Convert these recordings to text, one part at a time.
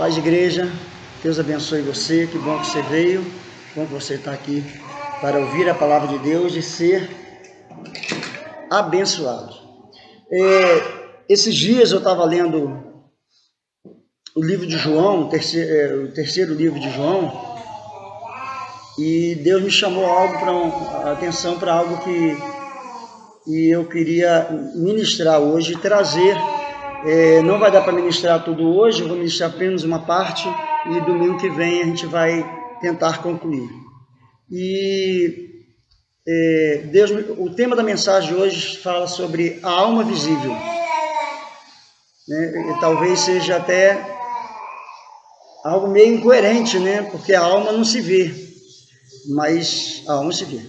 Paz, igreja, Deus abençoe você, que bom que você veio, que bom que você está aqui para ouvir a palavra de Deus e ser abençoado. Esses dias eu estava lendo o livro de João, o terceiro livro de João, e Deus me chamou a atenção para algo que eu queria ministrar hoje, trazer. Não vai dar para ministrar tudo hoje, eu vou ministrar apenas uma parte e domingo que vem a gente vai tentar concluir. O tema da mensagem de hoje fala sobre a alma visível, né? E talvez seja até algo meio incoerente, né? Porque a alma não se vê, mas a alma se vê.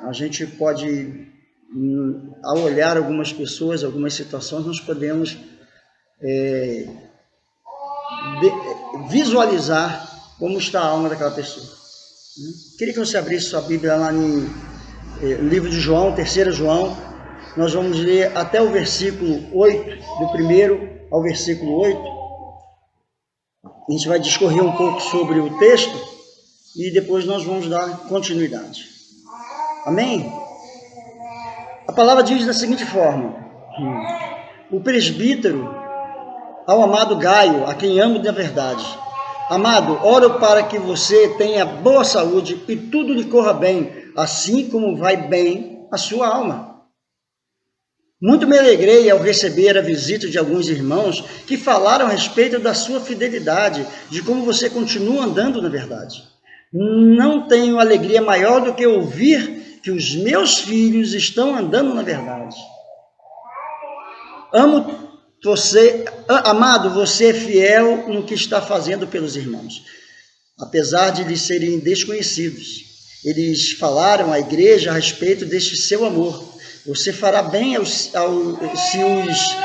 A gente pode, ao olhar algumas pessoas, algumas situações, nós podemos visualizar como está a alma daquela pessoa. Queria que você abrisse sua Bíblia lá no livro de João, 3 João. Nós vamos ler até o versículo 8, do 1 ao versículo 8. A gente vai discorrer um pouco sobre o texto e depois nós vamos dar continuidade. Amém? A palavra diz da seguinte forma: o presbítero ao amado Gaio, a quem amo de verdade. Amado, oro para que você tenha boa saúde e tudo lhe corra bem, assim como vai bem a sua alma. Muito me alegrei ao receber a visita de alguns irmãos que falaram a respeito da sua fidelidade, de como você continua andando na verdade. Não tenho alegria maior do que ouvir que os meus filhos estão andando na verdade. Amado, você é fiel no que está fazendo pelos irmãos, apesar de lhes serem desconhecidos. Eles falaram à igreja a respeito deste seu amor. Você fará bem se os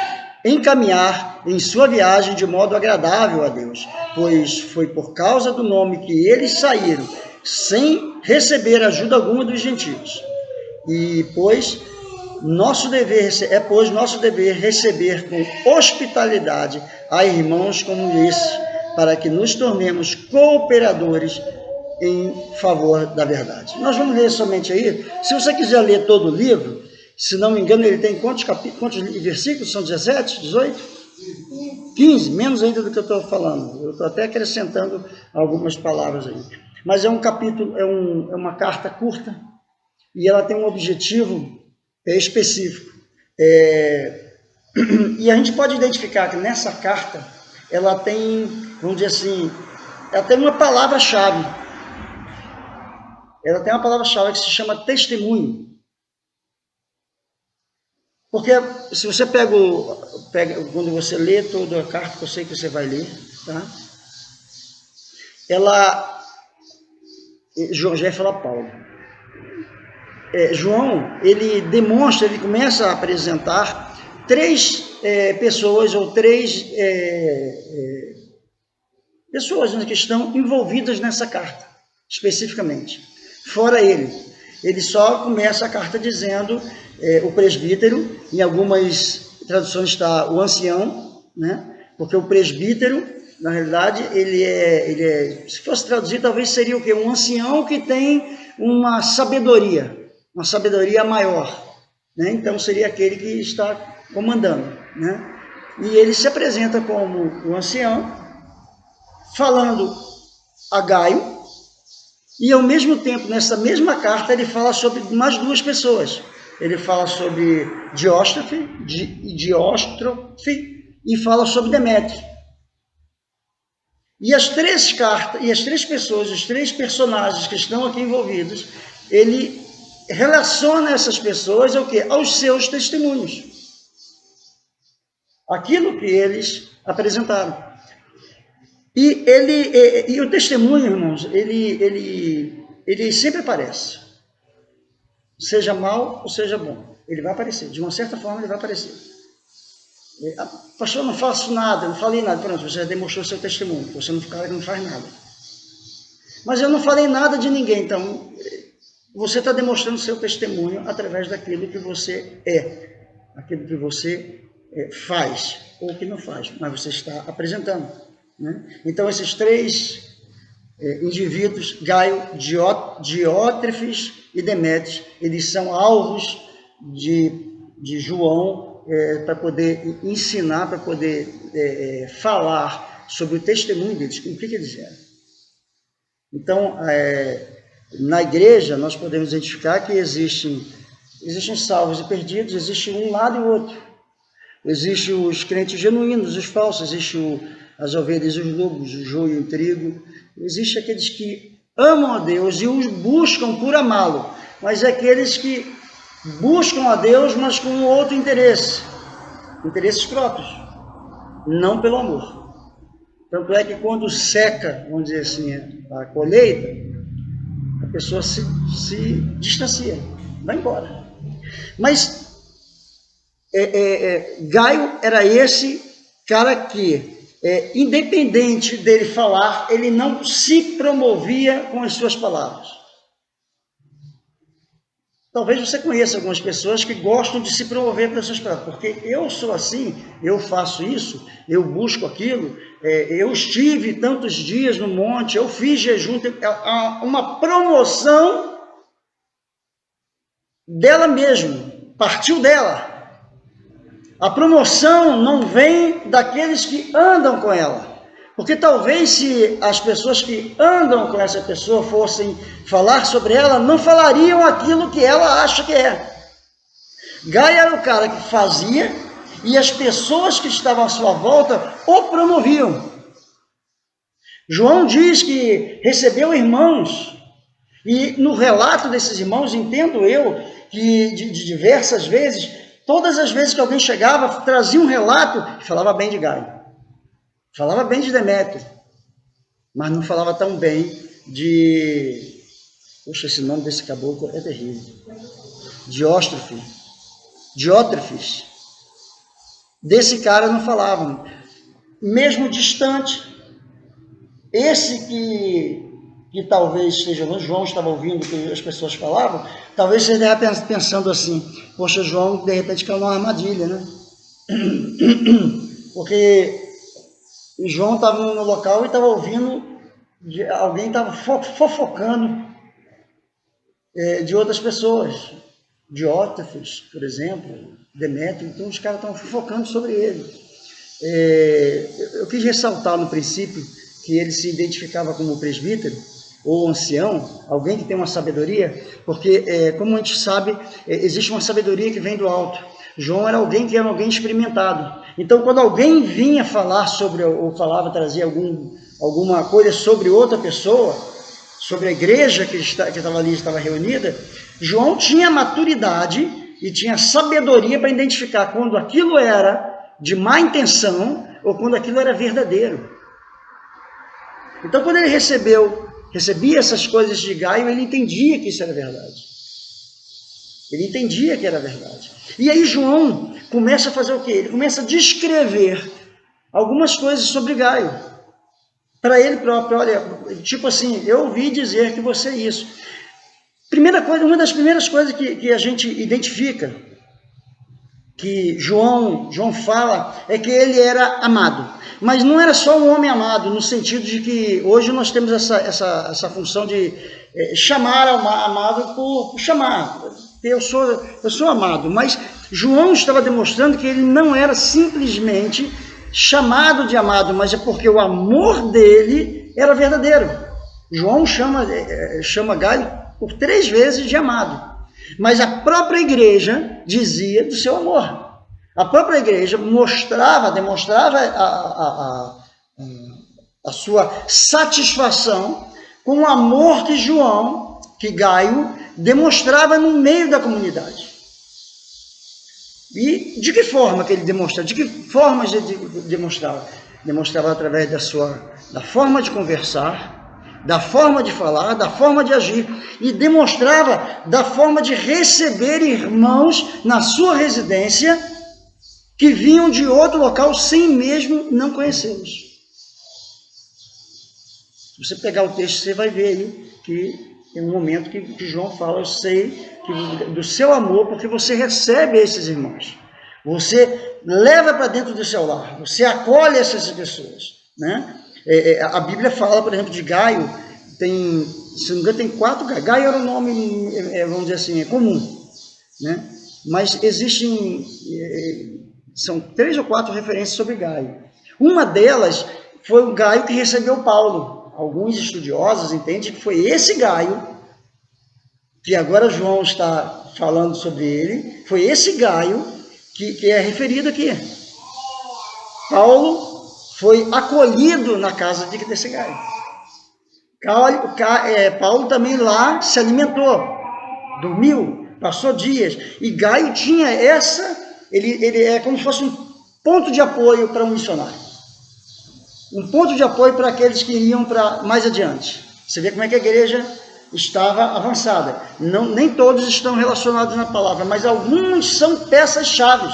encaminhar em sua viagem de modo agradável a Deus, pois foi por causa do nome que eles saíram, sem receber ajuda alguma dos gentios. Pois nosso dever receber com hospitalidade a irmãos como esse, para que nos tornemos cooperadores em favor da verdade. Nós vamos ler somente aí. Se você quiser ler todo o livro, se não me engano, ele tem quantos versículos? São 17, 18? 15, menos ainda do que eu estou falando. Eu estou até acrescentando algumas palavras aí. Mas é um capítulo, é uma carta curta, e ela tem um objetivo específico. E a gente pode identificar que nessa carta, ela tem, vamos dizer assim, ela tem uma palavra-chave. Ela tem uma palavra-chave que se chama testemunho. Porque se você pega quando você lê toda a carta, que eu sei que você vai ler, tá? Jorge fala Paulo. João, ele começa a apresentar três pessoas ou três pessoas que estão envolvidas nessa carta, especificamente. Fora ele só começa a carta dizendo o presbítero, em algumas traduções está o ancião, né? Porque o presbítero, na realidade, se fosse traduzir, talvez seria o quê? Um ancião que tem uma sabedoria maior, né? Então seria aquele que está comandando, né? E ele se apresenta como o ancião, falando a Gaio, e ao mesmo tempo, nessa mesma carta, ele fala sobre mais duas pessoas. Ele fala sobre Dióstrofe e fala sobre Demétrio. E as três pessoas, os três personagens que estão aqui envolvidos, ele relaciona essas pessoas ao quê? Aos seus testemunhos. Aquilo que eles apresentaram. E o testemunho, irmãos, ele sempre aparece. Seja mal ou seja bom. Ele vai aparecer. De uma certa forma, ele vai aparecer. Pastor, eu não faço nada, eu não falei nada. Pronto, você já demonstrou seu testemunho. Você não faz nada. Mas eu não falei nada de ninguém, então você está demonstrando seu testemunho através daquilo que você é, aquilo que você faz ou que não faz, mas você está apresentando, né? Então, esses três indivíduos, Gaio, Diótrefes e Demétrios, eles são alvos de João para poder ensinar, para poder falar sobre o testemunho deles, o que eles eram. Então, na igreja, nós podemos identificar que existem salvos e perdidos, existe um lado e o outro. Existem os crentes genuínos, os falsos, existem as ovelhas e os lobos, o joio e o trigo. Existem aqueles que amam a Deus e os buscam por amá-lo, mas é aqueles que buscam a Deus, mas com outro interesse, interesses próprios, não pelo amor. Tanto é que quando seca, vamos dizer assim, a colheita, a pessoa se distancia, vai embora. Mas Gaio era esse cara que, independente dele falar, ele não se promovia com as suas palavras. Talvez você conheça algumas pessoas que gostam de se promover pelas suas palavras, porque eu sou assim, eu faço isso, eu busco aquilo, eu estive tantos dias no monte, eu fiz jejum, uma promoção dela mesma, partiu dela. A promoção não vem daqueles que andam com ela. Porque talvez se as pessoas que andam com essa pessoa fossem falar sobre ela, não falariam aquilo que ela acha que é. Gaio era o cara que fazia e as pessoas que estavam à sua volta o promoviam. João diz que recebeu irmãos, e no relato desses irmãos, entendo eu, que de diversas vezes, todas as vezes que alguém chegava, trazia um relato e falava bem de Gaio. Falava bem de Demétrio, mas não falava tão bem de... Poxa, esse nome desse caboclo é terrível. Diótrefes. Desse cara não falavam. Mesmo distante. Esse que talvez seja... João estava ouvindo o que as pessoas falavam, talvez você esteja pensando assim, poxa, João de repente caiu numa armadilha, né? Porque João estava no local e estava ouvindo, alguém estava fofocando de outras pessoas. Diótrefes, por exemplo, Demétrio, então os caras estavam fofocando sobre ele. Eu quis ressaltar no princípio que ele se identificava como presbítero, ou ancião, alguém que tem uma sabedoria, porque, como a gente sabe, existe uma sabedoria que vem do alto. João era alguém que era alguém experimentado. Então, quando alguém vinha falar sobre, ou falava, trazia alguma coisa sobre outra pessoa, sobre a igreja que estava ali, estava reunida, João tinha maturidade e tinha sabedoria para identificar quando aquilo era de má intenção ou quando aquilo era verdadeiro. Então, quando ele recebia essas coisas de Gaio, ele entendia que isso era verdade. Ele entendia que era verdade. E aí João começa a fazer o quê? Ele começa a descrever algumas coisas sobre Gaio. Para ele próprio, olha, tipo assim, eu ouvi dizer que você é isso. Primeira coisa, uma das primeiras coisas que a gente identifica, que João fala, é que ele era amado. Mas não era só um homem amado, no sentido de que hoje nós temos essa função de chamar amado por chamar. Eu sou amado, mas João estava demonstrando que ele não era simplesmente chamado de amado, mas é porque o amor dele era verdadeiro. João chama Gaio por 3 vezes de amado, mas a própria igreja dizia do seu amor. A própria igreja demonstrava a sua satisfação com o amor que Gaio demonstrava no meio da comunidade. E de que forma que ele demonstrava? De que formas ele demonstrava? Demonstrava através da forma de conversar, da forma de falar, da forma de agir, e demonstrava da forma de receber irmãos na sua residência que vinham de outro local sem mesmo não conhecê-los. Se você pegar o texto, você vai ver aí que tem um momento que João fala, eu sei do seu amor, porque você recebe esses irmãos. Você leva para dentro do seu lar, você acolhe essas pessoas, né? A Bíblia fala, por exemplo, de Gaio, se não me engano, tem 4 Gaio. Gaio era um nome, vamos dizer assim, comum, né? Mas existem, são 3 ou 4 referências sobre Gaio. Uma delas foi o Gaio que recebeu Paulo. Alguns estudiosos entendem que foi esse Gaio, que agora João está falando sobre ele, foi esse Gaio que é referido aqui. Paulo foi acolhido na casa desse Gaio. Paulo também lá se alimentou, dormiu, passou dias, e Gaio tinha ele é como se fosse um ponto de apoio para um missionário, um ponto de apoio para aqueles que iriam para mais adiante. Você vê como é que a igreja estava avançada. Nem todos estão relacionados na palavra, mas alguns são peças-chave.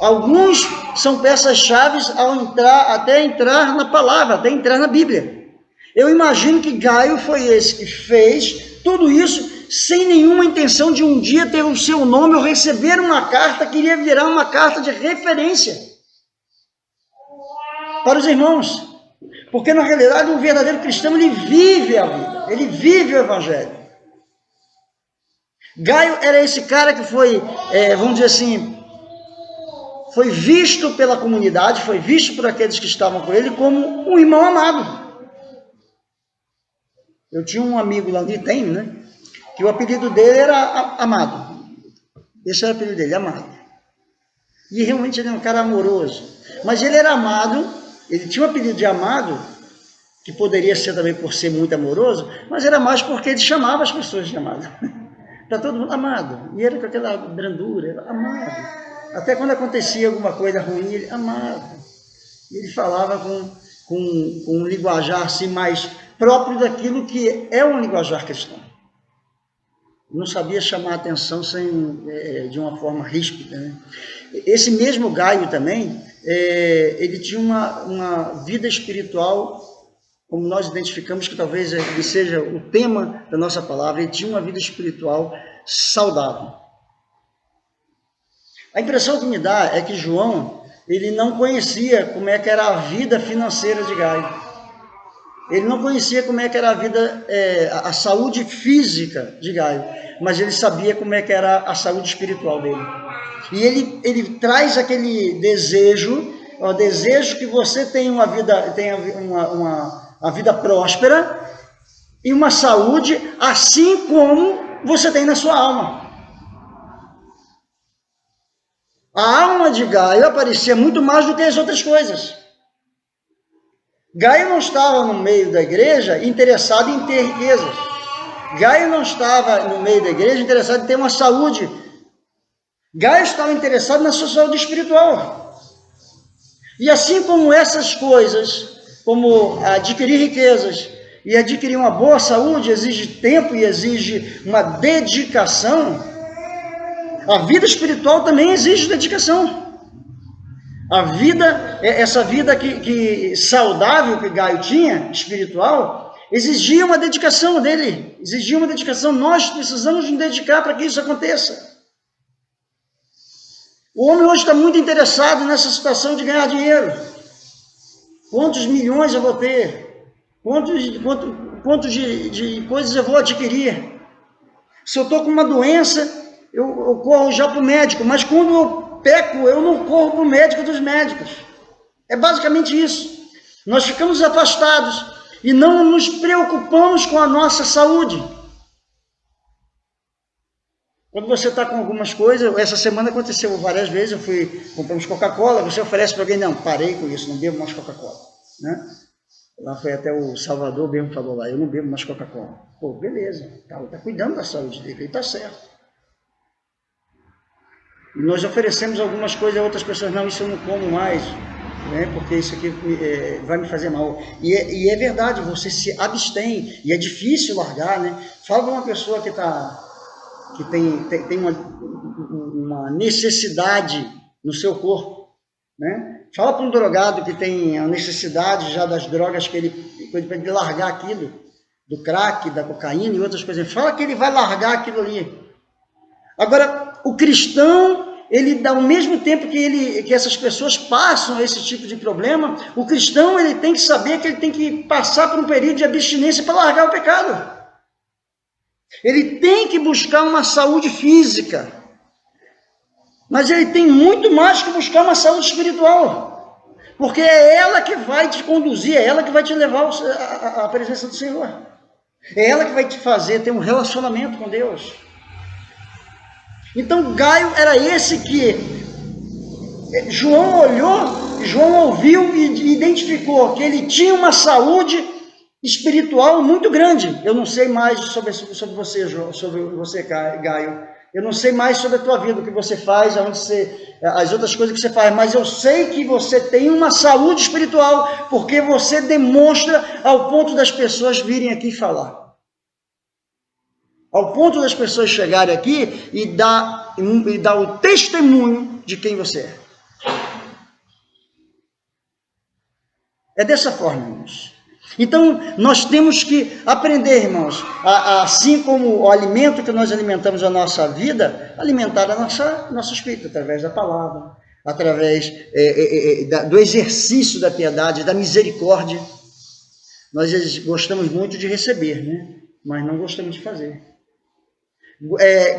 Alguns são peças-chave até entrar na palavra, até entrar na Bíblia. Eu imagino que Gaio foi esse que fez tudo isso sem nenhuma intenção de um dia ter o seu nome ou receber uma carta que iria virar uma carta de referência para os irmãos. Porque, na realidade, o verdadeiro cristão, ele vive a vida, ele vive o evangelho. Gaio era esse cara que foi, vamos dizer assim, foi visto pela comunidade, foi visto por aqueles que estavam com ele como um irmão amado. Eu tinha um amigo lá onde tem, né? Que o apelido dele era Amado. Esse era o apelido dele, Amado. E realmente ele era um cara amoroso. Mas ele era amado, ele tinha o apelido de Amado, que poderia ser também por ser muito amoroso, mas era mais porque ele chamava as pessoas de Amado. Para todo mundo, Amado. E era com aquela brandura, era Amado. Até quando acontecia alguma coisa ruim, ele, Amado. E ele falava com um linguajar assim, mais próprio daquilo que é um linguajar cristão. Não sabia chamar a atenção de uma forma ríspida, né? Esse mesmo Gaio também, ele tinha uma vida espiritual, como nós identificamos que talvez ele seja o tema da nossa palavra. Ele tinha uma vida espiritual saudável. A impressão que me dá é que João, ele não conhecia como é que era a vida financeira de Gaio. Ele não conhecia como é que era a vida, a saúde física de Gaio, mas ele sabia como é que era a saúde espiritual dele. E ele traz aquele desejo, o desejo que você tenha uma vida próspera e uma saúde, assim como você tem na sua alma. A alma de Gaio aparecia muito mais do que as outras coisas. Gaio não estava no meio da igreja interessado em ter riquezas. Gaio não estava no meio da igreja interessado em ter uma saúde. Gaio estava interessado na sua saúde espiritual. E assim como essas coisas, como adquirir riquezas e adquirir uma boa saúde, exige tempo e exige uma dedicação, a vida espiritual também exige dedicação. A vida, essa vida que saudável que Gaio tinha, espiritual, exigia uma dedicação dele, exigia uma dedicação. Nós precisamos nos dedicar para que isso aconteça. O homem hoje está muito interessado nessa situação de ganhar dinheiro. Quantos milhões eu vou ter? Quantos de coisas eu vou adquirir? Se eu estou com uma doença, eu corro já para o médico, mas quando eu peco, eu não corro para o médico dos médicos. É basicamente isso. Nós ficamos afastados e não nos preocupamos com a nossa saúde. Quando você está com algumas coisas, essa semana aconteceu várias vezes, eu fui comprar uns Coca-Cola, você oferece para alguém, não, parei com isso, não bebo mais Coca-Cola, né? Lá foi até o Salvador mesmo falou lá, eu não bebo mais Coca-Cola. Pô, beleza, está cuidando da saúde dele, ele está certo. E nós oferecemos algumas coisas a outras pessoas, não, isso eu não como mais, né, porque isso aqui vai me fazer mal. E é verdade, você se abstém, e é difícil largar, né? Fala de uma pessoa que tem uma necessidade no seu corpo, né? Fala para um drogado que tem a necessidade já das drogas, que ele largar aquilo, do crack, da cocaína e outras coisas. Fala que ele vai largar aquilo ali. Agora, o cristão, ele, ao mesmo tempo que essas pessoas passam esse tipo de problema, o cristão, ele tem que saber que ele tem que passar por um período de abstinência para largar o pecado. Ele tem que buscar uma saúde física, mas ele tem muito mais que buscar uma saúde espiritual, porque é ela que vai te conduzir, é ela que vai te levar à presença do Senhor, é ela que vai te fazer ter um relacionamento com Deus. Então Gaio era esse que João olhou, João ouviu e identificou que ele tinha uma saúde espiritual muito grande. Eu não sei mais sobre você, João, sobre você, Gaio. Eu não sei mais sobre a tua vida, o que você faz, as outras coisas que você faz, mas eu sei que você tem uma saúde espiritual, porque você demonstra ao ponto das pessoas virem aqui falar. Ao ponto das pessoas chegarem aqui e dar o testemunho de quem você é. É dessa forma, irmãos. Então, nós temos que aprender, irmãos, assim como o alimento que nós alimentamos a nossa vida, alimentar nosso espírito, através da palavra, através do exercício da piedade, da misericórdia. Nós gostamos muito de receber, né? Mas não gostamos de fazer.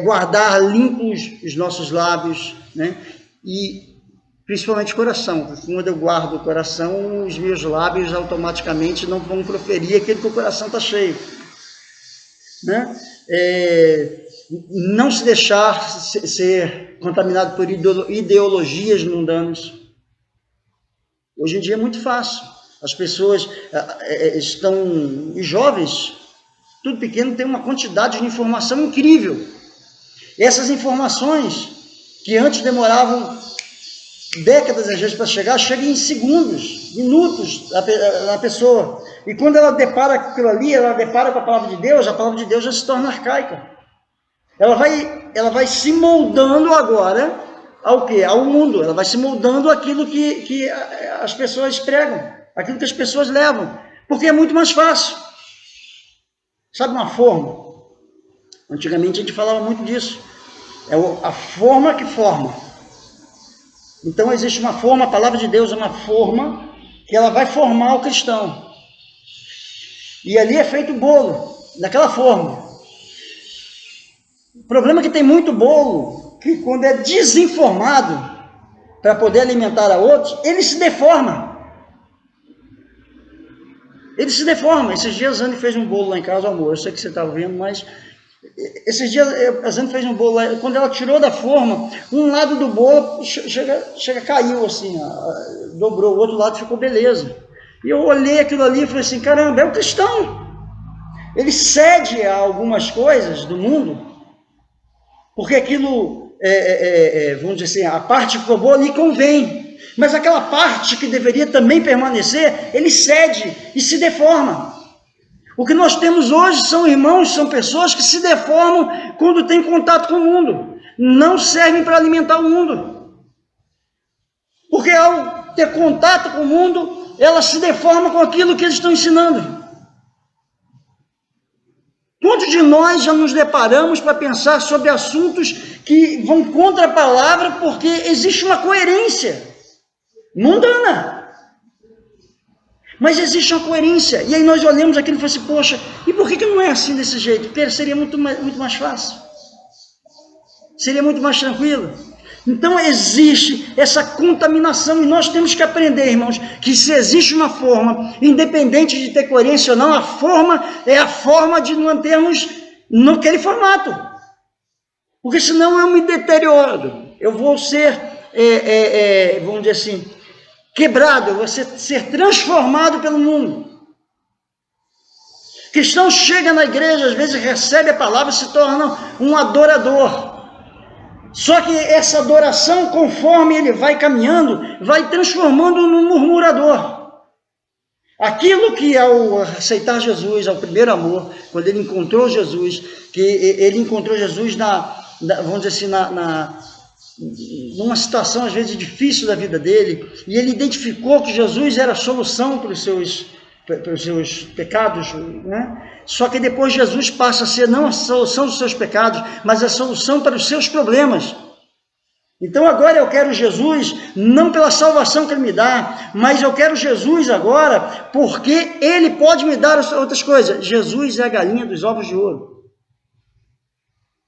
Guardar limpos os nossos lábios, né? E principalmente o coração. Quando eu guardo o coração, os meus lábios automaticamente não vão proferir aquilo que o coração está cheio, né? Não se deixar ser contaminado por ideologias mundanas. Hoje em dia é muito fácil. As pessoas estão, os jovens, tudo pequeno, tem uma quantidade de informação incrível. Essas informações que antes demoravam décadas, às vezes, para chegar, chegam em segundos, minutos na pessoa. E quando ela depara com aquilo ali, ela depara com a palavra de Deus já se torna arcaica. Ela vai se moldando agora ao quê? Ao mundo. Ela vai se moldando àquilo que as pessoas pregam, aquilo que as pessoas levam, porque é muito mais fácil. Sabe uma forma? Antigamente a gente falava muito disso. É a forma que forma. Então existe uma forma, a palavra de Deus é uma forma que ela vai formar o cristão. E ali é feito o bolo, daquela forma. O problema é que tem muito bolo, que quando é desinformado, para poder alimentar a outros, ele se deforma. Ele se deforma. Esses dias a Zane fez um bolo lá em casa, amor, eu sei que você está vendo, mas esses dias a Zane fez um bolo lá, quando ela tirou da forma, um lado do bolo caiu assim, dobrou, o outro lado ficou beleza. E eu olhei aquilo ali e falei assim, caramba, é o cristão. Ele cede a algumas coisas do mundo, porque aquilo, vamos dizer assim, a parte que ficou boa lhe convém. Mas aquela parte que deveria também permanecer, ele cede e se deforma. O que nós temos hoje são irmãos, são pessoas que se deformam quando têm contato com o mundo. Não servem para alimentar o mundo. Porque ao ter contato com o mundo, ela se deforma com aquilo que eles estão ensinando. Quantos de nós já nos deparamos para pensar sobre assuntos que vão contra a palavra porque existe uma coerência mundana? Mas existe uma coerência, e aí nós olhamos aquilo e falamos assim, poxa, e por que não é assim desse jeito? Porque seria muito mais fácil, seria muito mais tranquilo. Então existe essa contaminação, e nós temos que aprender, irmãos, que se existe uma forma, independente de ter coerência ou não, a forma é a forma de mantermos naquele formato, porque senão eu me deterioro, eu vou ser, vamos dizer assim, quebrado, eu vou ser transformado pelo mundo. Cristão chega na igreja, às vezes recebe a palavra e se torna um adorador. Só que essa adoração, conforme ele vai caminhando, vai transformando num murmurador. Aquilo que ao aceitar Jesus, ao primeiro amor, quando ele encontrou Jesus, que ele encontrou Jesus vamos dizer assim, numa situação às vezes difícil da vida dele, e ele identificou que Jesus era a solução para os seus pelos seus pecados, né? Só que depois Jesus passa a ser não a solução dos seus pecados, mas a solução para os seus problemas. Então agora eu quero Jesus, não pela salvação que Ele me dá, mas eu quero Jesus agora, porque Ele pode me dar outras coisas. Jesus é a galinha dos ovos de ouro.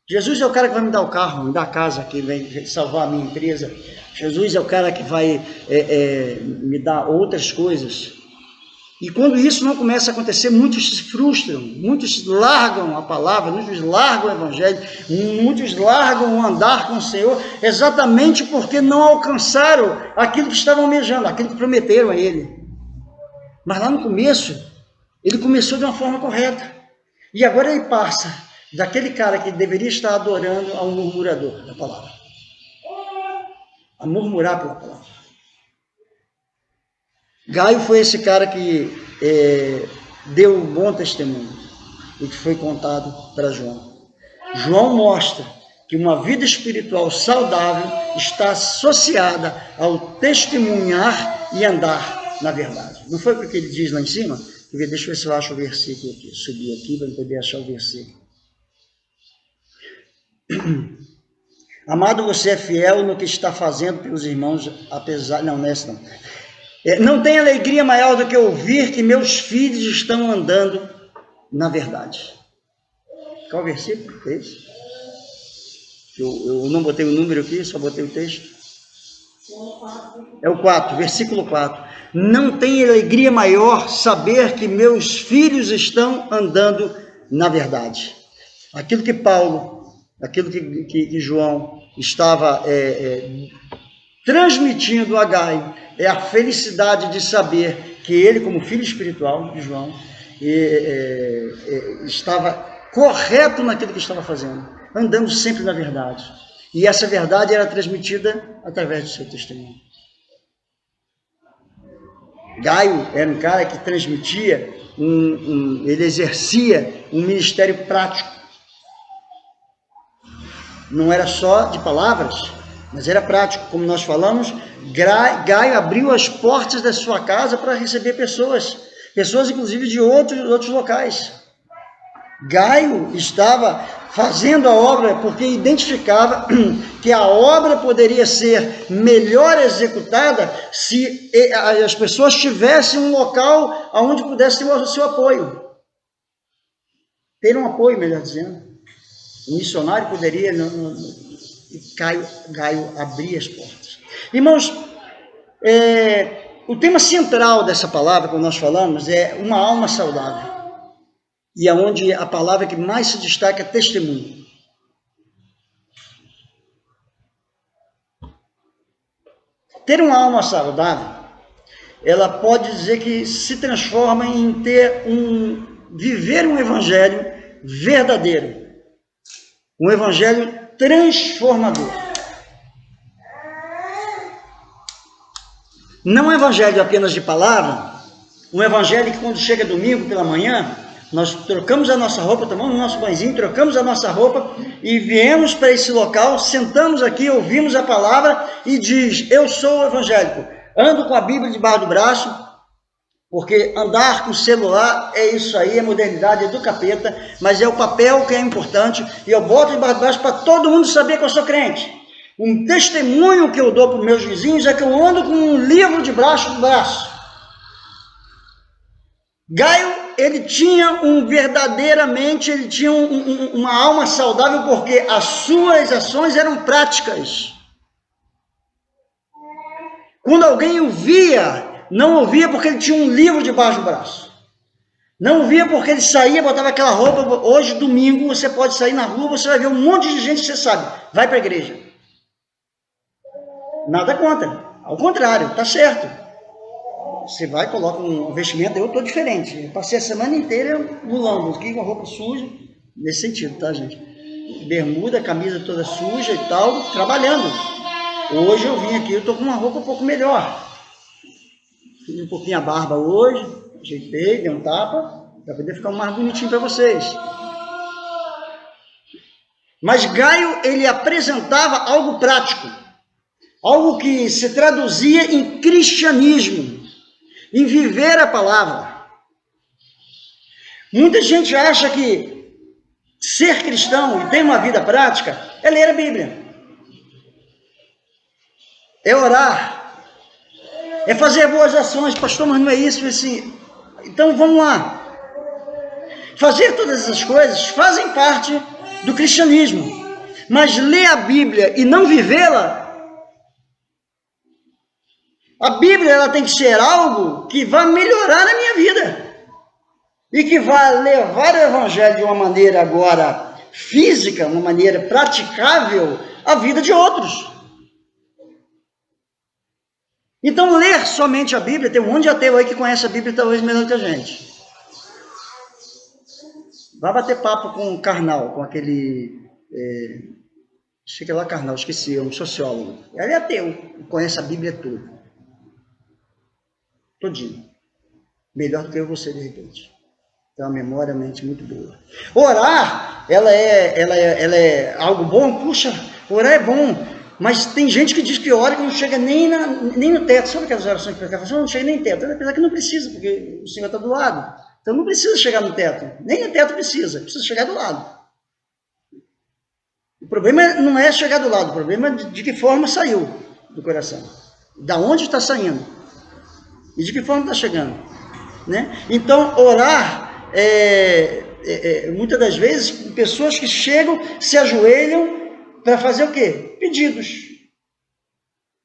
Jesus é o cara que vai me dar o carro, me dar a casa, que vai salvar a minha empresa. Jesus é o cara que vai me dar outras coisas. E quando isso não começa a acontecer, muitos se frustram, muitos largam a palavra, muitos largam o evangelho, muitos largam o andar com o Senhor, exatamente porque não alcançaram aquilo que estavam almejando, aquilo que prometeram a Ele. Mas lá no começo, ele começou de uma forma correta. E agora ele passa daquele cara que deveria estar adorando ao murmurador da palavra. A murmurar pela palavra. Gaio foi esse cara que deu um bom testemunho e que foi contado para João. João mostra que uma vida espiritual saudável está associada ao testemunhar e andar na verdade. Não foi porque ele diz lá em cima? Deixa eu ver se eu acho o versículo aqui. Subir aqui para poder achar o versículo. Amado, você é fiel no que está fazendo pelos irmãos, apesar... Não, nessa não. Não tem alegria maior do que ouvir que meus filhos estão andando na verdade. Qual versículo é esse? Eu não botei o número aqui, só botei o texto. É o 4, versículo 4. Não tem alegria maior saber que meus filhos estão andando na verdade. Aquilo que Paulo, aquilo que João estava transmitindo a Gaio, é a felicidade de saber que ele, como filho espiritual de João, estava correto naquilo que estava fazendo, andando sempre na verdade. E essa verdade era transmitida através do seu testemunho. Gaio era um cara que transmitia, ele exercia um ministério prático. Não era só de palavras, mas era prático. Como nós falamos, Gaio abriu as portas da sua casa para receber pessoas inclusive de outros locais. Gaio estava fazendo a obra porque identificava que a obra poderia ser melhor executada se as pessoas tivessem um local onde pudessem ter o seu apoio. Ter um apoio, melhor dizendo. O missionário poderia... Gaio abrir as portas. Irmãos, o tema central dessa palavra, como nós falamos, é uma alma saudável. E é onde a palavra que mais se destaca é testemunho. Ter uma alma saudável, ela pode dizer que se transforma em viver um evangelho verdadeiro. Um evangelho transformador. Não um evangelho apenas de palavra, um evangelho que quando chega domingo pela manhã, nós trocamos a nossa roupa, tomamos o nosso banhozinho, trocamos a nossa roupa e viemos para esse local, sentamos aqui, ouvimos a palavra e diz, eu sou evangélico, ando com a Bíblia debaixo do braço, porque andar com o celular é isso aí, é modernidade, é do capeta, mas é o papel que é importante, e eu boto debaixo do braço para todo mundo saber que eu sou crente. Um testemunho que eu dou para os meus vizinhos é que eu ando com um livro debaixo do braço. Gaio, ele tinha uma alma saudável porque as suas ações eram práticas. Quando alguém o via, não ouvia porque ele tinha um livro debaixo do braço. Não ouvia porque ele saía, botava aquela roupa. Hoje, domingo, você pode sair na rua, você vai ver um monte de gente que você sabe. Vai para a igreja. Nada contra. Ao contrário, está certo. Você vai, coloca um vestimento, eu estou diferente. Eu passei a semana inteira mulando, aqui com a roupa suja, nesse sentido, tá, gente? Bermuda, camisa toda suja e tal, trabalhando. Hoje eu vim aqui, eu estou com uma roupa um pouco melhor. Fiz um pouquinho a barba hoje, ajeitei, dei um tapa, para poder ficar mais bonitinho para vocês. Mas Gaio, ele apresentava algo prático, algo que se traduzia em cristianismo, em viver a palavra. Muita gente acha que ser cristão e ter uma vida prática é ler a Bíblia, é orar, é fazer boas ações. Pastor, mas não é isso, assim. Então vamos lá. Fazer todas essas coisas fazem parte do cristianismo, mas ler a Bíblia e não vivê-la, a Bíblia ela tem que ser algo que vai melhorar a minha vida e que vai levar o Evangelho de uma maneira agora física, uma maneira praticável à vida de outros. Então, ler somente a Bíblia, tem um monte de ateu aí que conhece a Bíblia talvez melhor que a gente. Vai bater papo com o Karnal, com aquele... Chega lá, Karnal, esqueci, é um sociólogo. Ele é ateu, conhece a Bíblia toda. Todinho. Melhor do que eu você, de repente. Tem uma memória, mente muito boa. Orar, ela é algo bom? Puxa, orar é bom. Mas tem gente que diz que ora que não chega nem no teto. Sabe aquelas orações que você não chega nem no teto? Apesar que não precisa, porque o Senhor está do lado. Então não precisa chegar no teto. Nem no teto precisa chegar do lado. O problema não é chegar do lado, o problema é de que forma saiu do coração. Da onde está saindo. E de que forma está chegando. Né? Então, orar, muitas das vezes, pessoas que chegam, se ajoelham para fazer o quê? Pedidos.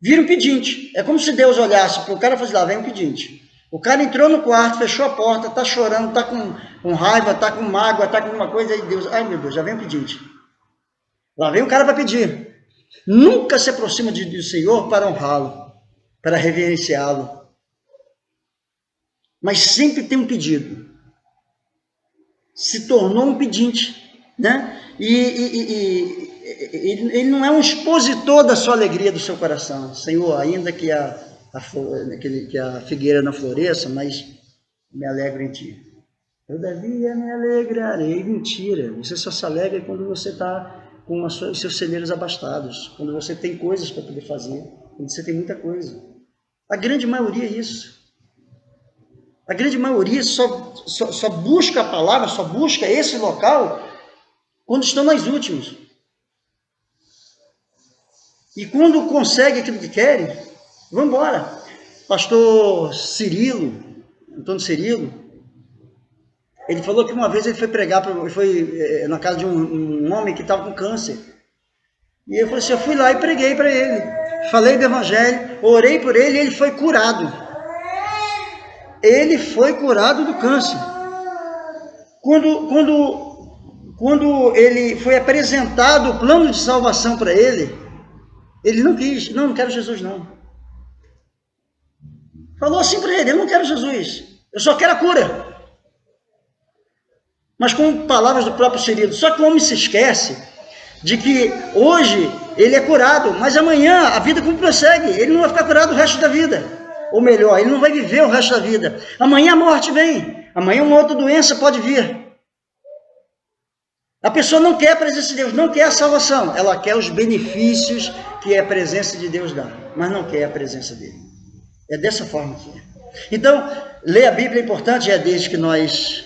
Viram pedinte. É como se Deus olhasse para o cara e falasse, lá vem um pedinte. O cara entrou no quarto, fechou a porta, está chorando, está com raiva, está com mágoa, está com uma coisa, e Deus, ai meu Deus, já vem um pedinte. Lá vem o cara para pedir. Nunca se aproxima do Senhor para honrá-lo, para reverenciá-lo. Mas sempre tem um pedido. Se tornou um pedinte, né? E ele não é um expositor da sua alegria, do seu coração. Senhor, ainda que a figueira não floresça, mas me alegro em ti. Todavia me alegrarei. Mentira. Você só se alegra quando você está com os seus celeiros abastados, quando você tem coisas para poder fazer, quando você tem muita coisa. A grande maioria é isso. A grande maioria só busca a palavra, só busca esse local quando estão nas últimas. E quando consegue aquilo que querem, vão embora. Pastor Cirilo, Antônio Cirilo, ele falou que uma vez ele foi pregar, foi na casa de um homem que estava com câncer. E eu falei assim, eu fui lá e preguei para ele. Falei do Evangelho, orei por ele e ele foi curado. Ele foi curado do câncer. Quando ele foi apresentado o plano de salvação para ele, ele não quis, não quero Jesus não. Falou assim para ele, eu não quero Jesus, eu só quero a cura. Mas com palavras do próprio Cirilo. Só que o homem se esquece de que hoje ele é curado, mas amanhã a vida prossegue, ele não vai ficar curado o resto da vida. Ou melhor, ele não vai viver o resto da vida. Amanhã a morte vem. Amanhã uma outra doença pode vir. A pessoa não quer a presença de Deus, não quer a salvação. Ela quer os benefícios que a presença de Deus dá, mas não quer a presença dele. É dessa forma que é. Então, ler a Bíblia é importante, desde que nós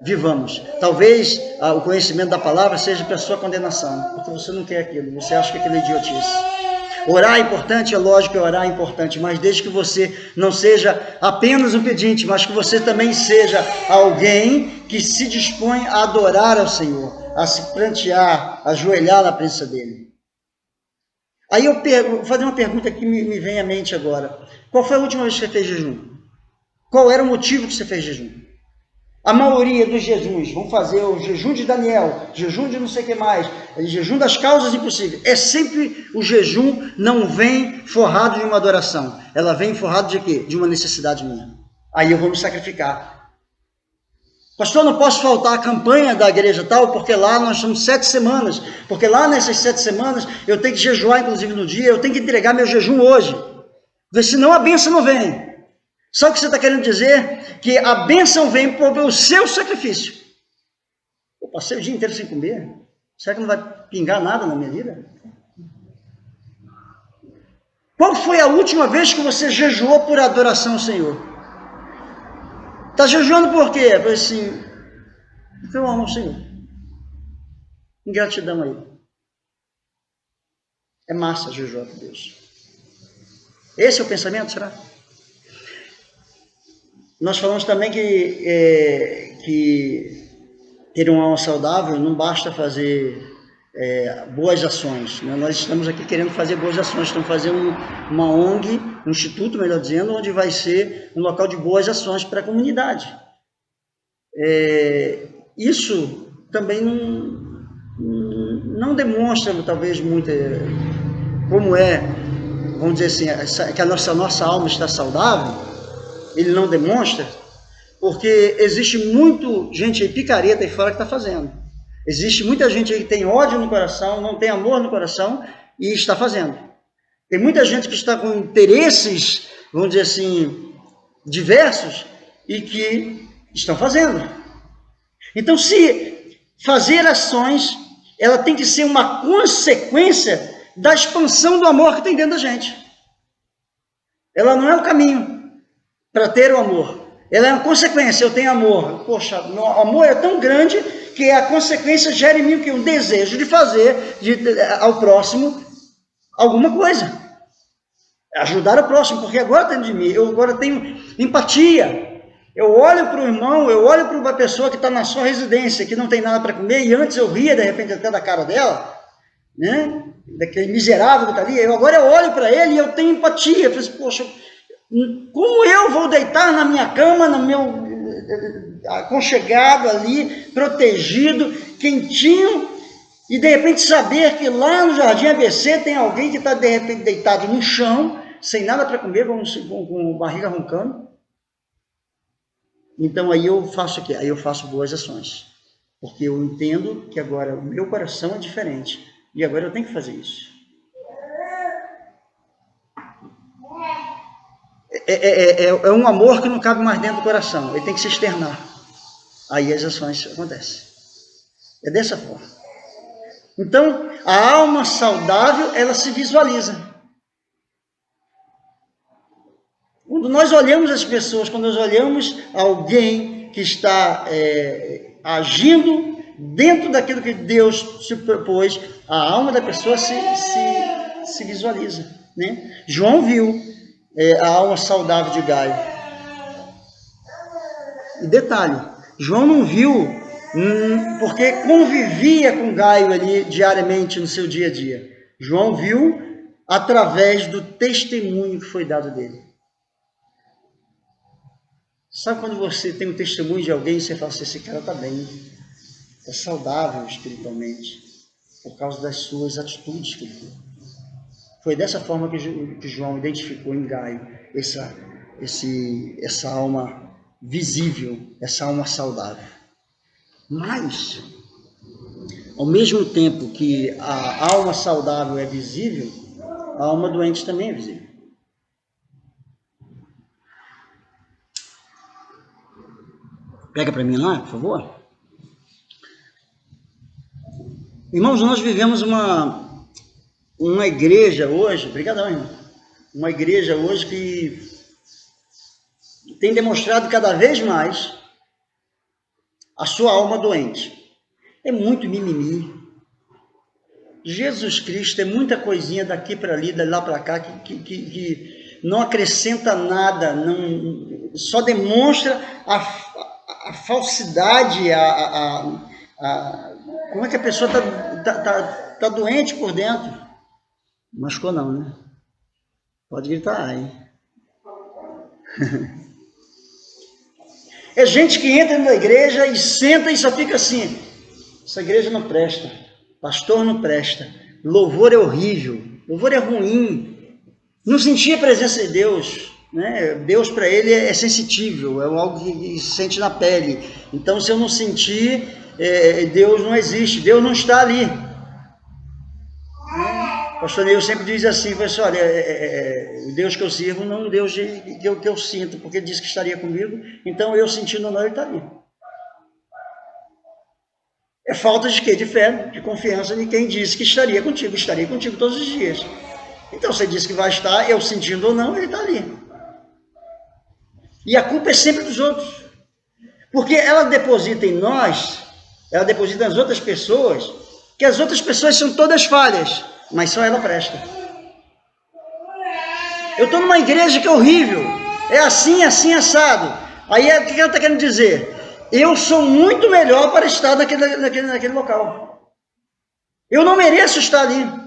vivamos. Talvez o conhecimento da palavra seja para a sua condenação, porque você não quer aquilo, você acha que aquilo é idiotice. Orar é importante, é lógico que orar é importante, mas desde que você não seja apenas um pedinte, mas que você também seja alguém que se dispõe a adorar ao Senhor, a se prantear, a ajoelhar na presença dele. Aí eu vou fazer uma pergunta que me vem à mente agora. Qual foi a última vez que você fez jejum? Qual era o motivo que você fez jejum? A maioria dos jejuns, vão fazer o jejum de Daniel, jejum de não sei o que mais, jejum das causas impossíveis. É sempre o jejum não vem forrado de uma adoração. Ela vem forrado de quê? De uma necessidade minha. Aí eu vou me sacrificar. Pastor, não posso faltar a campanha da igreja tal, porque lá nós somos 7 semanas. Porque lá nessas 7 semanas eu tenho que jejuar, inclusive no dia, eu tenho que entregar meu jejum hoje. Porque senão a bênção não vem. Sabe o que você está querendo dizer? Que a bênção vem pelo seu sacrifício. Eu passei o dia inteiro sem comer. Será que não vai pingar nada na minha vida? Qual foi a última vez que você jejuou por adoração ao Senhor? Está jejuando por quê? Assim, Porque eu amo o Senhor. Ingratidão a Ele. É massa jejuar por Deus. Esse é o pensamento, será? Nós falamos também que ter uma alma saudável não basta fazer boas ações. Né? Nós estamos aqui querendo fazer boas ações, estamos fazendo uma ONG, um instituto, melhor dizendo, onde vai ser um local de boas ações para a comunidade. Isso também não demonstra, talvez, muito como vamos dizer assim, que a nossa alma está saudável. Ele não demonstra, porque existe muita gente aí, picareta aí fora que está fazendo. Existe muita gente aí que tem ódio no coração, não tem amor no coração e está fazendo. Tem muita gente que está com interesses, vamos dizer assim, diversos e que estão fazendo. Então, se fazer ações, ela tem que ser uma consequência da expansão do amor que tem dentro da gente. Ela não é o caminho para ter o amor. Ela é uma consequência. Eu tenho amor. Poxa, o amor é tão grande que a consequência gera em mim o quê? Um desejo de fazer ao próximo alguma coisa. Ajudar o próximo, porque agora dentro de mim, eu agora tenho empatia. Eu olho para o irmão, eu olho para uma pessoa que está na sua residência, que não tem nada para comer, e antes eu ria, de repente, até da cara dela, né? Daquele miserável que está ali. Agora eu olho para ele e eu tenho empatia. Eu falo assim, poxa, como eu vou deitar na minha cama, no meu aconchegado ali, protegido, quentinho, e de repente saber que lá no Jardim ABC tem alguém que está de repente deitado no chão, sem nada para comer, com barriga roncando. Então aí eu faço o quê? Aí eu faço boas ações, porque eu entendo que agora o meu coração é diferente, e agora eu tenho que fazer isso. É um amor que não cabe mais dentro do coração, ele tem que se externar. Aí as ações acontecem. É dessa forma. Então, a alma saudável, ela se visualiza. Quando nós olhamos as pessoas, quando nós olhamos alguém que está agindo dentro daquilo que Deus se propôs, a alma da pessoa se visualiza. Né? João viu a alma saudável de Gaio. E detalhe, João não viu porque convivia com Gaio ali diariamente no seu dia a dia. João viu através do testemunho que foi dado dele. Sabe quando você tem um testemunho de alguém e você fala assim, esse cara está bem, é saudável espiritualmente, por causa das suas atitudes que ele teve. Foi dessa forma que João identificou em Gaio essa alma visível, essa alma saudável. Mas, ao mesmo tempo que a alma saudável é visível, a alma doente também é visível. Pega para mim lá, por favor. Irmãos, nós vivemos uma igreja hoje, obrigadão, irmão, uma igreja hoje que tem demonstrado cada vez mais a sua alma doente. É muito mimimi. Jesus Cristo é muita coisinha daqui para ali, de lá para cá, que não acrescenta nada, só demonstra a falsidade, como é que a pessoa tá doente por dentro. Machucou não, né? Pode gritar, hein? É gente que entra na igreja e senta e só fica assim, essa igreja não presta, pastor não presta, louvor é horrível, louvor é ruim, não sentia a presença de Deus, né? Deus para ele é sensitível, é algo que se sente na pele, então se eu não sentir, Deus não existe, Deus não está ali. O pastor Neil sempre diz assim, olha, o Deus que eu sirvo não é um Deus que eu sinto, porque ele disse que estaria comigo, então eu sentindo ou não, ele está ali. É falta de quê? De fé, de confiança de quem disse que estaria contigo todos os dias. Então, você disse que vai estar, eu sentindo ou não, ele está ali. E a culpa é sempre dos outros. Porque ela deposita em nós ela deposita nas outras pessoas, que as outras pessoas são todas falhas, mas só ela presta. Eu estou numa igreja que é horrível, é assim, assim, assado. Aí o que ela está querendo dizer? Eu sou muito melhor para estar naquele local. Eu não mereço estar ali.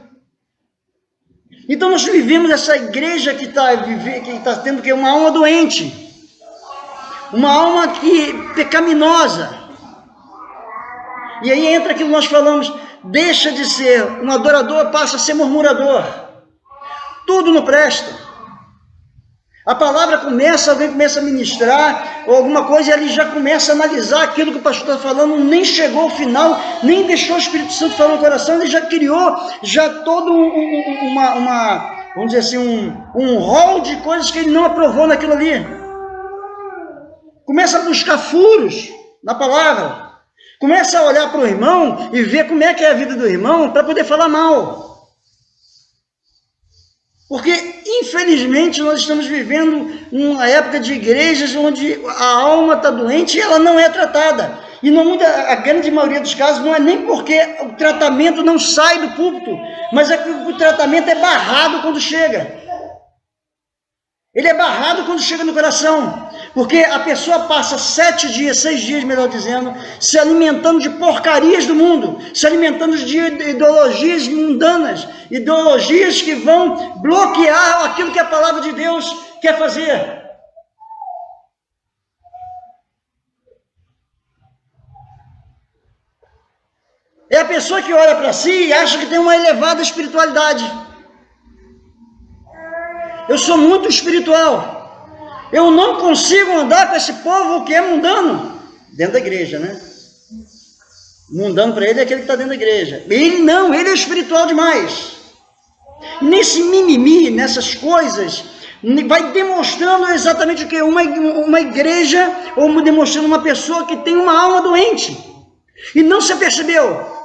Então nós vivemos essa igreja que está tendo que uma alma doente, uma alma pecaminosa. E aí entra aquilo que nós falamos, deixa de ser um adorador, passa a ser murmurador. Tudo não presta. A palavra começa, alguém começa a ministrar, ou alguma coisa, e ele já começa a analisar aquilo que o pastor está falando, nem chegou ao final, nem deixou o Espírito Santo falar no coração, ele já criou todo vamos dizer assim, um rol de coisas que ele não aprovou naquilo ali. Começa a buscar furos na palavra, começa a olhar para o irmão e ver como é que é a vida do irmão, para poder falar mal. Porque, infelizmente, nós estamos vivendo uma época de igrejas onde a alma está doente e ela não é tratada. E não muda, a grande maioria dos casos não é nem porque o tratamento não sai do púlpito, mas é que o tratamento é barrado quando chega. Ele é barrado quando chega no coração. Porque a pessoa passa 7 dias, 6 dias, melhor dizendo, se alimentando de porcarias do mundo, se alimentando de ideologias mundanas, ideologias que vão bloquear aquilo que a palavra de Deus quer fazer. É a pessoa que olha para si e acha que tem uma elevada espiritualidade. Eu sou muito espiritual. Eu não consigo andar com esse povo que é mundano. Dentro da igreja, né? Mundano para ele é aquele que está dentro da igreja. Ele não, ele é espiritual demais. Nesse mimimi, nessas coisas, vai demonstrando exatamente o que? Uma igreja, ou demonstrando uma pessoa que tem uma alma doente. E não se percebeu.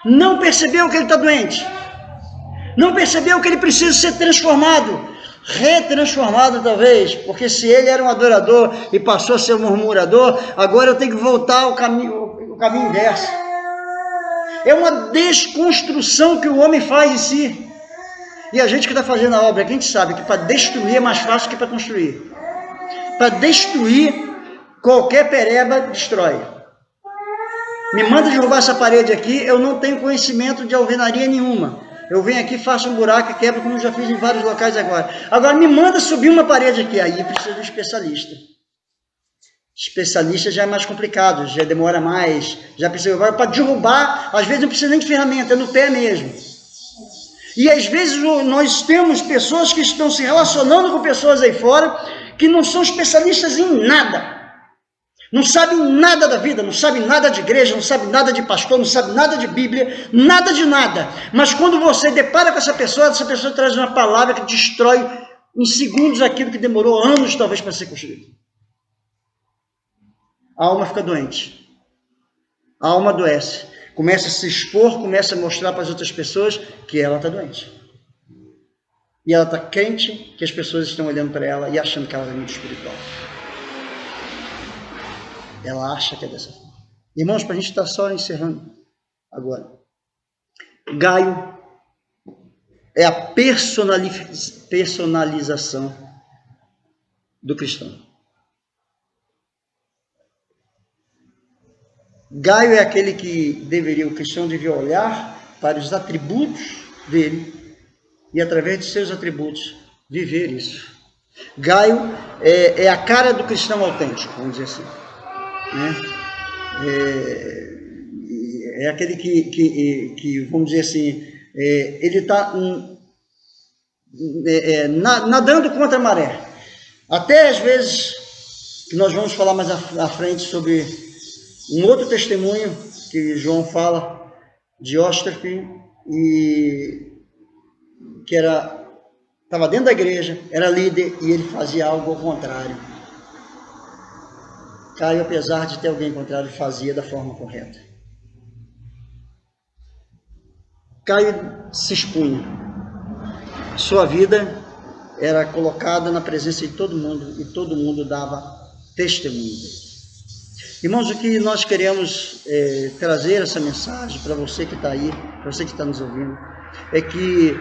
Não percebeu que ele está doente. Não percebeu que ele precisa ser transformado. Retransformado talvez, porque se ele era um adorador e passou a ser um murmurador, agora eu tenho que voltar ao caminho inverso. É uma desconstrução que o homem faz em si. E a gente que está fazendo a obra, a gente sabe que para destruir é mais fácil que para construir. Para destruir, qualquer pereba destrói. Me manda derrubar essa parede aqui, eu não tenho conhecimento de alvenaria nenhuma. Eu venho aqui, faço um buraco e quebro, como já fiz em vários locais agora. Agora me manda subir uma parede aqui, aí precisa de um especialista. Especialista já é mais complicado, já demora mais, já precisa, agora para derrubar, às vezes não precisa nem de ferramenta, é no pé mesmo. E às vezes nós temos pessoas que estão se relacionando com pessoas aí fora, que não são especialistas em nada. Não sabem nada da vida, não sabem nada de igreja, não sabem nada de pastor, não sabem nada de Bíblia, nada de nada. Mas quando você depara com essa pessoa traz uma palavra que destrói em segundos aquilo que demorou anos talvez para ser construído. A alma fica doente. A alma adoece. Começa a se expor, começa a mostrar para as outras pessoas que ela está doente. E ela está crente que as pessoas estão olhando para ela e achando que ela é muito espiritual. Ela acha que é dessa forma. Irmãos, para a gente estar só encerrando agora. Gaio é a personalização do cristão. Gaio é aquele que o cristão devia olhar para os atributos dele e, através de seus atributos, viver isso. Gaio é a cara do cristão autêntico, vamos dizer assim. É aquele que vamos dizer assim, ele está nadando contra a maré. Até às vezes, que nós vamos falar mais à frente sobre um outro testemunho que João fala de Osterpin, e que estava dentro da igreja, era líder e ele fazia algo ao contrário. Caio, apesar de ter alguém contrário, fazia da forma correta. Caio se expunha. Sua vida era colocada na presença de todo mundo e todo mundo dava testemunho dele. Irmãos, o que nós queremos trazer essa mensagem para você que está aí, para você que está nos ouvindo, é que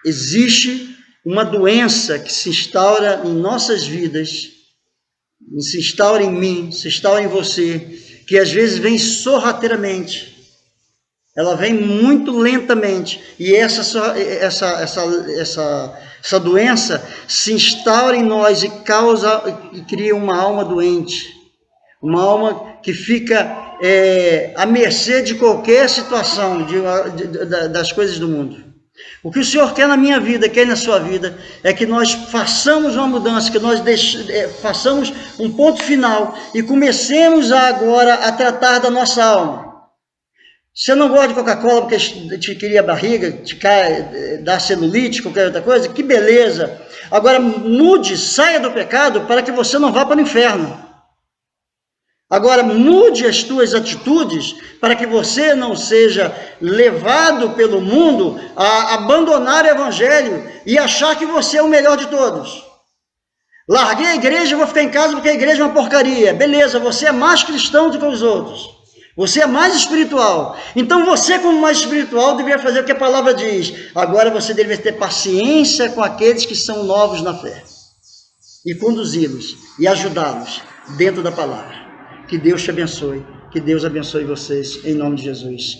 existe uma doença que se instaura em nossas vidas, se instaura em mim, se instaura em você, que às vezes vem sorrateiramente, ela vem muito lentamente, e essa doença se instaura em nós e cria uma alma doente, uma alma que fica à mercê de qualquer situação, das coisas do mundo. O que o Senhor quer na minha vida, quer na sua vida, é que nós façamos uma mudança, que nós façamos um ponto final e comecemos agora a tratar da nossa alma. Você não gosta de Coca-Cola porque te cria barriga, dá celulite, qualquer outra coisa? Que beleza! Agora mude, saia do pecado para que você não vá para o inferno. Agora mude as tuas atitudes para que você não seja levado pelo mundo a abandonar o evangelho e achar que você é o melhor de todos. Larguei a igreja e vou ficar em casa porque a igreja é uma porcaria. Beleza, você é mais cristão do que os outros. Você é mais espiritual. Então você, como mais espiritual, deveria fazer o que a palavra diz. Agora você deve ter paciência com aqueles que são novos na fé. E conduzi-los e ajudá-los dentro da palavra. Que Deus te abençoe. Que Deus abençoe vocês, em nome de Jesus.